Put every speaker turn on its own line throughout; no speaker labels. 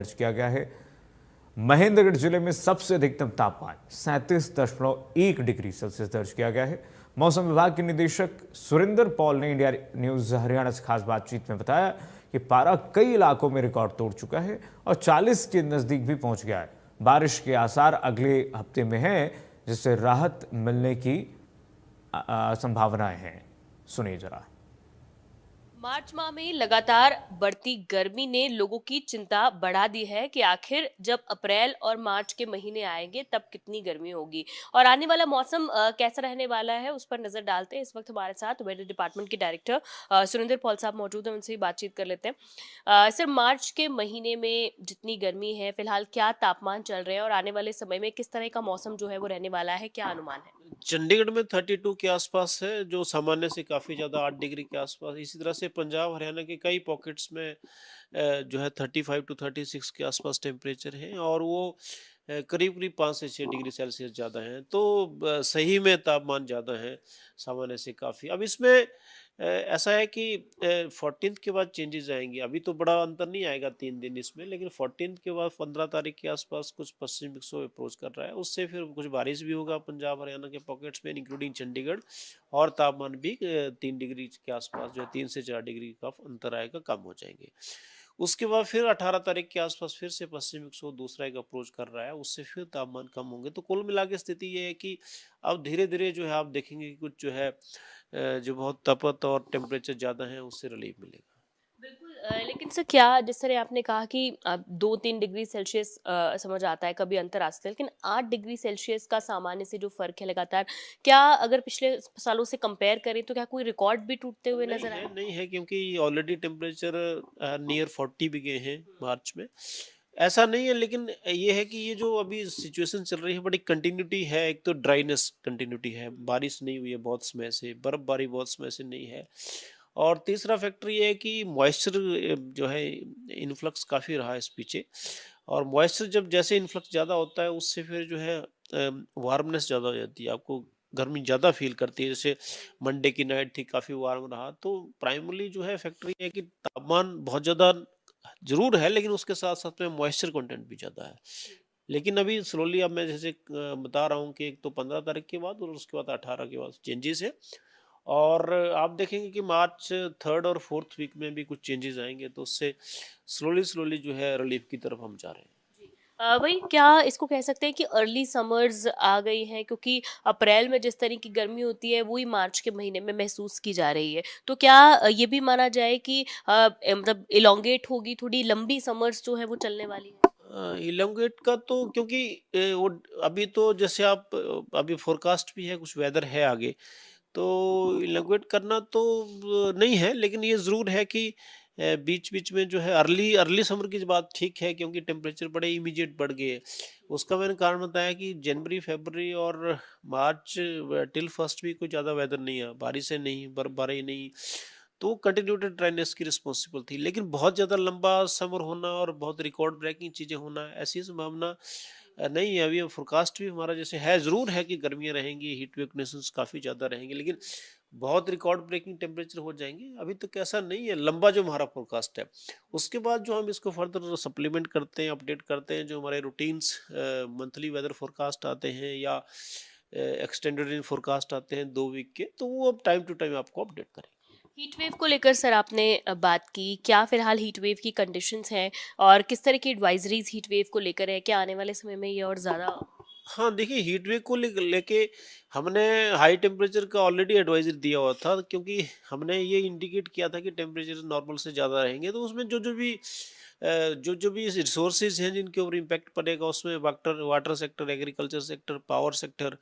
दर्ज किया गया है। महेंद्रगढ़ जिले में सबसे अधिकतम तापमान 37.1 डिग्री सेल्सियस दर्ज किया गया है। मौसम विभाग के निदेशक सुरेंद्र पॉल ने इंडिया न्यूज हरियाणा से खास बातचीत में बताया कि पारा कई इलाकों में रिकॉर्ड तोड़ चुका है और 40 के नजदीक भी पहुंच गया है। बारिश के आसार अगले हफ्ते में हैं, जिससे राहत मिलने की संभावनाएं हैं। सुनिए जरा।
मार्च माह में लगातार बढ़ती गर्मी ने लोगों की चिंता बढ़ा दी है कि आखिर जब अप्रैल और मार्च के महीने आएंगे तब कितनी गर्मी होगी और आने वाला मौसम कैसा रहने वाला है उस पर नजर डालते हैं। इस वक्त हमारे साथ वेदर डिपार्टमेंट के डायरेक्टर सुरेंद्र पॉल साहब मौजूद हैं, उनसे ही बातचीत कर लेते हैं। सर, मार्च के महीने में जितनी गर्मी है, फिलहाल क्या तापमान चल रहे हैं और आने वाले समय में किस तरह का मौसम जो है वो रहने वाला है, क्या अनुमान है?
चंडीगढ़ में 32 के आसपास है, जो सामान्य से काफ़ी ज़्यादा 8 डिग्री के आसपास। इसी तरह से पंजाब हरियाणा के कई पॉकेट्स में जो है 35 टू 36 के आसपास टेम्परेचर है, और वो करीब करीब 5 से 6 डिग्री सेल्सियस ज़्यादा हैं। तो सही में तापमान ज़्यादा है सामान्य से काफ़ी। अब इसमें ऐसा है कि 14th के बाद चेंजेस आएंगे। अभी तो बड़ा अंतर नहीं आएगा 3 दिन इसमें, लेकिन 14th के बाद 15 तारीख के आसपास कुछ पश्चिम विक्षोभ अप्रोच कर रहा है। उससे फिर कुछ बारिश भी होगा पंजाब हरियाणा के पॉकेट्स में, इंक्लूडिंग चंडीगढ़, और तापमान भी 3 डिग्री के आसपास, जो है 3 से 4 डिग्री का अंतर आएगा, कम हो जाएंगे। उसके बाद फिर 18 तारीख के आसपास फिर से पश्चिम विक्षोभ दूसरा एक अप्रोच कर रहा है, उससे फिर तापमान कम होंगे। तो कुल मिला के स्थिति ये है कि अब धीरे धीरे जो है आप देखेंगे कि कुछ जो है जो बहुत तपत और टेम्परेचर ज़्यादा है उससे रिलीफ मिलेगा।
बिल्कुल। लेकिन सर, क्या जिस तरह आपने कहा कि 2-3 डिग्री सेल्सियस समझ आता है, कभी अंतर आ सकता है, लेकिन 8 डिग्री सेल्सियस का सामान्य से जो फर्क है लगातार, क्या अगर पिछले सालों से कंपेयर करें तो क्या कोई रिकॉर्ड भी टूटते हुए
नहीं
नजर
है,
आए?
नहीं है, क्योंकि ऑलरेडी टेम्परेचर नियर 40 भी गए हैं मार्च में। ऐसा नहीं है, लेकिन ये है कि ये जो अभी सिचुएशन चल रही है, बड़ी कंटिन्यूटी है। एक तो ड्राइनेस कंटिन्यूटी है, बारिश नहीं हुई है बहुत समय से, बर्फबारी बहुत समय से नहीं है। और तीसरा फैक्टर ये है कि मॉइस्चर जो है इन्फ्लक्स काफ़ी रहा है इस पीछे, और मॉइस्चर जब जैसे इन्फ्लक्स ज़्यादा होता है उससे फिर जो है वार्मनेस ज़्यादा हो जाती है, आपको गर्मी ज़्यादा फील करती है। जैसे मंडे की नाइट थी, काफ़ी वार्म रहा, तो प्राइमरली जो है फैक्टर ये है कि तापमान बहुत ज़्यादा ज़रूर है, लेकिन उसके साथ-साथ में मॉइस्चर कंटेंट भी ज़्यादा है। लेकिन अभी स्लोली, अब मैं जैसे बता रहा हूँ कि एक तो 15 तारीख के बाद और उसके बाद 18 के बाद चेंजेस है, और आप देखेंगे कि मार्च 3rd और 4th वीक में भी कुछ चेंजेस आएँगे, तो उससे स्लोली जो है रिलीफ की तरफ हम जा रहे हैं।
वही, क्या इसको कह सकते हैं कि अर्ली समर्स आ गई हैं, क्योंकि अप्रैल में जिस तरह की गर्मी होती है वही मार्च के महीने में महसूस की जा रही है। तो क्या ये भी माना जाए कि मतलब इलोंगेट होगी, थोड़ी लंबी समर्स जो है वो चलने वाली है?
इलोंगेट का तो, क्योंकि वो अभी तो जैसे आप अभी फोरकास्ट भी है, कुछ वेदर है आगे, तो इलोंगेट करना तो नहीं है, लेकिन ये ज़रूर है कि बीच-बीच में जो है अर्ली अर्ली समर की बात ठीक है, क्योंकि टेम्परेचर बड़े इमीडिएट बढ़ गए। उसका मैंने कारण बताया कि जनवरी, फरवरी और मार्च टिल फर्स्ट वीक कोई ज़्यादा वेदर नहीं है, बारिशें नहीं, बर्फबारी नहीं, तो कंटिन्यूटेड ड्राइनेस की रिस्पॉन्सिबल थी। लेकिन बहुत ज़्यादा लंबा समर होना और बहुत रिकॉर्ड ब्रेकिंग चीज़ें होना, ऐसी संभावना नहीं है। अभी फोरकास्ट भी हमारा जैसे है, ज़रूर है कि गर्मियाँ रहेंगी, हीट वेव कंडीशंस काफ़ी ज़्यादा रहेंगी, लेकिन बहुत रिकॉर्ड ब्रेकिंग टेम्परेचर हो जाएँगे, अभी तक ऐसा नहीं है लंबा जो हमारा फोरकास्ट है। उसके बाद जो हम इसको फर्दर सप्लीमेंट करते हैं, अपडेट करते हैं, जो हमारे रूटीन्स मंथली वेदर फोरकास्ट आते हैं या एक्सटेंडेड रेंज फोरकास्ट आते हैं 2 वीक के, तो वो अब टाइम टू टाइम आपको अपडेट करेंगे।
हीट वेव को लेकर सर आपने बात की, क्या फिलहाल हीट वेव की कंडीशंस हैं और किस तरह की एडवाइजरीज हीट वेव को लेकर है? क्या आने वाले समय में ये और ज़्यादा?
हाँ, देखिए, हीट वेव को लेके हमने हाई टेम्परेचर का ऑलरेडी एडवाइज़र दिया हुआ था, क्योंकि हमने ये इंडिकेट किया था कि टेम्परेचर नॉर्मल से ज़्यादा रहेंगे, तो उसमें जो भी रिसोर्सेज हैं जिनके ऊपर इम्पैक्ट पड़ेगा, उसमें water water sector, agriculture sector, power sector,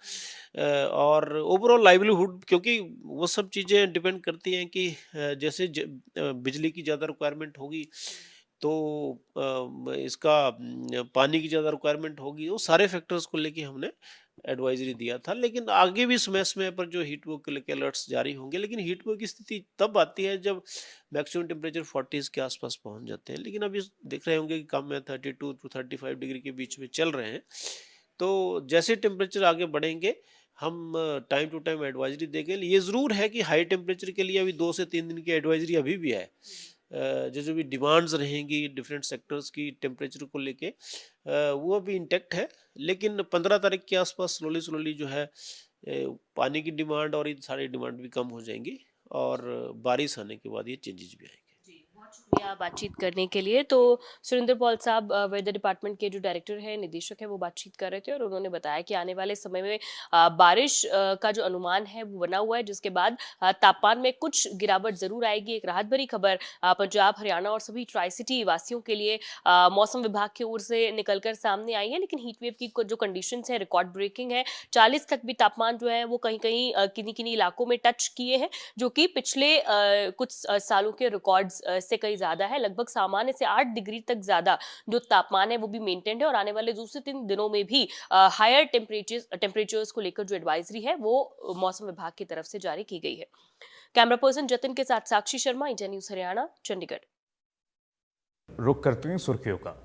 और ओवरऑल लाइवलीहुड, क्योंकि वो सब चीज़ें डिपेंड करती हैं कि जैसे बिजली की ज़्यादा रिक्वायरमेंट होगी, तो इसका पानी की ज़्यादा रिक्वायरमेंट होगी, वो सारे फैक्टर्स को लेके हमने एडवाइजरी दिया था। लेकिन आगे भी समय-समय पर जो हीट वेव को लेके अलर्ट्स जारी होंगे, लेकिन हीट वेव की स्थिति तब आती है जब मैक्सिमम टेम्परेचर 40s के आसपास पहुँच जाते हैं। लेकिन अभी देख रहे होंगे कि कम है, 32 टू 35 डिग्री के बीच में चल रहे हैं। तो जैसे टेम्परेचर आगे बढ़ेंगे, हम टाइम टू टाइम एडवाइजरी देंगे। ये ज़रूर है कि हाई टेम्परेचर के लिए अभी 2 से 3 दिन की एडवाइजरी अभी भी है। जो भी डिमांड्स रहेंगी डिफरेंट सेक्टर्स की टेम्परेचर को लेके वो अभी इंटैक्ट है, लेकिन 15 तारीख के आसपास स्लोली स्लोली जो है पानी की डिमांड और इन सारी डिमांड भी कम हो जाएंगी और बारिश आने के बाद ये चेंजेस भी आएंगे।
जी, बहुत शुक्रिया बातचीत करने के लिए। तो सुरेंद्र पॉल साहब वेदर डिपार्टमेंट के जो डायरेक्टर हैं, निदेशक हैं, वो बातचीत कर रहे थे और उन्होंने बताया कि आने वाले समय में बारिश का जो अनुमान है वो बना हुआ है, जिसके बाद तापमान में कुछ गिरावट ज़रूर आएगी। एक राहत भरी खबर पंजाब, हरियाणा और सभी ट्राई सिटी वासियों के लिए मौसम विभाग की ओर से निकल कर सामने आई है। लेकिन हीट वेव की जो कंडीशंस हैं रिकॉर्ड ब्रेकिंग है। 40 तक भी तापमान जो है वो कहीं-कहीं किन्हीं-किन्हीं इलाकों में टच किए हैं, जो कि पिछले कुछ सालों के रिकॉर्ड्स से कहीं ज़्यादा है। लगभग सामान्य से 8 डिग्री तक ज़्यादा जो तापमान है वो भी मेंटेन्ड है और आने वाले 2 से 3 दिनों में भी हायर टेम्परेचर्स को लेकर जो एडवाइजरी है वो मौसम विभाग की तरफ से जारी की गई है। कैमरा पर्सन जतिन के साथ साक्षी शर्मा, इंडिया न्यूज़ हरियाणा, चंडीगढ़।
रुक करते हैं सुर्खियों का।